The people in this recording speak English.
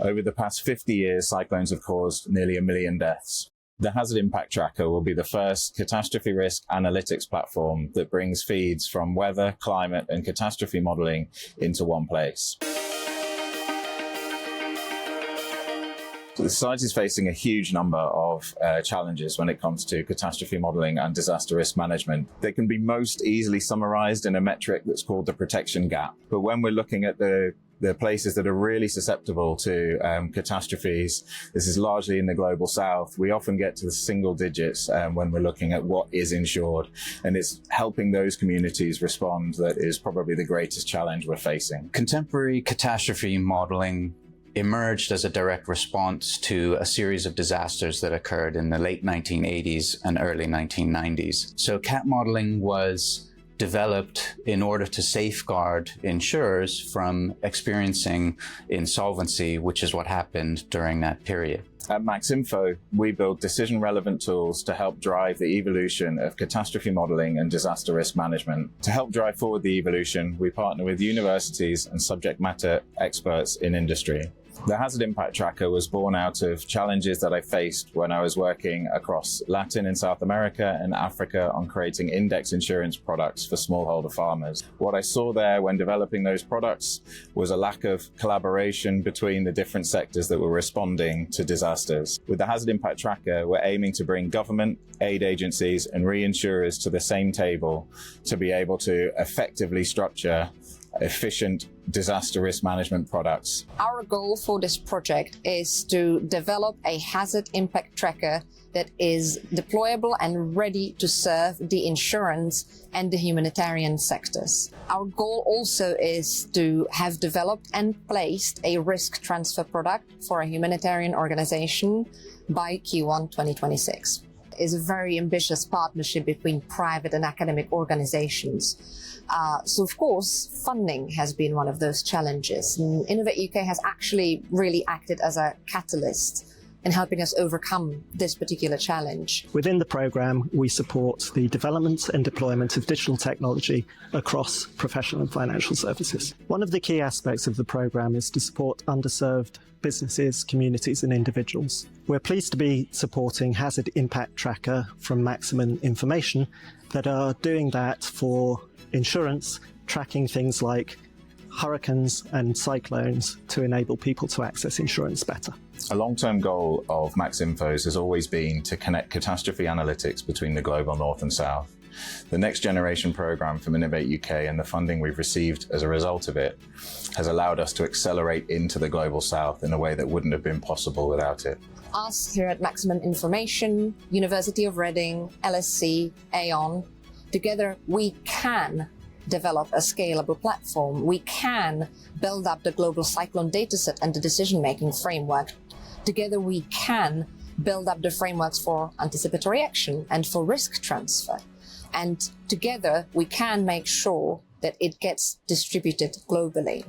Over the past 50 years, cyclones have caused nearly 1 million deaths. The Hazard Impact Tracker will be the first catastrophe risk analytics platform that brings feeds from weather, climate, and catastrophe modeling into one place. The society is facing a huge number of challenges when it comes to catastrophe modeling and disaster risk management. They can be most easily summarized in a metric that's called the protection gap. But when we're looking at the places that are really susceptible to catastrophes, this is largely in the global south, we often get to the single digits when we're looking at what is insured. And it's helping those communities respond that is probably the greatest challenge we're facing. Contemporary catastrophe modeling emerged as a direct response to a series of disasters that occurred in the late 1980s and early 1990s. So CAT modeling was developed in order to safeguard insurers from experiencing insolvency, which is what happened during that period. At MaxInfo, we build decision-relevant tools to help drive the evolution of catastrophe modeling and disaster risk management. To help drive forward the evolution, we partner with universities and subject matter experts in industry. The Hazard Impact Tracker was born out of challenges that I faced when I was working across Latin and South America and Africa on creating index insurance products for smallholder farmers. What I saw there when developing those products was a lack of collaboration between the different sectors that were responding to disasters. With the Hazard Impact Tracker, we're aiming to bring government, aid agencies, and reinsurers to the same table to be able to effectively structure efficient disaster risk management products. Our goal for this project is to develop a hazard impact tracker that is deployable and ready to serve the insurance and the humanitarian sectors. Our goal also is to have developed and placed a risk transfer product for a humanitarian organization by Q1 2026. Is a very ambitious partnership between private and academic organizations. So of course, funding has been one of those challenges. And Innovate UK has actually really acted as a catalyst in helping us overcome this particular challenge. Within the programme, we support the development and deployment of digital technology across professional and financial services. One of the key aspects of the programme is to support underserved businesses, communities and individuals. We're pleased to be supporting Hazard Impact Tracker from Maximum Information that are doing that for insurance, tracking things like hurricanes and cyclones to enable people to access insurance better. A long-term goal of MaxInfo's has always been to connect catastrophe analytics between the global north and south. The Next Generation programme from Innovate UK and the funding we've received as a result of it has allowed us to accelerate into the global south in a way that wouldn't have been possible without it. Us here at Maximum Information, University of Reading, LSC, Aon, together we can develop a scalable platform. We can build up the global cyclone dataset and the decision-making framework. Together we can build up the frameworks for anticipatory action and for risk transfer. And together we can make sure that it gets distributed globally.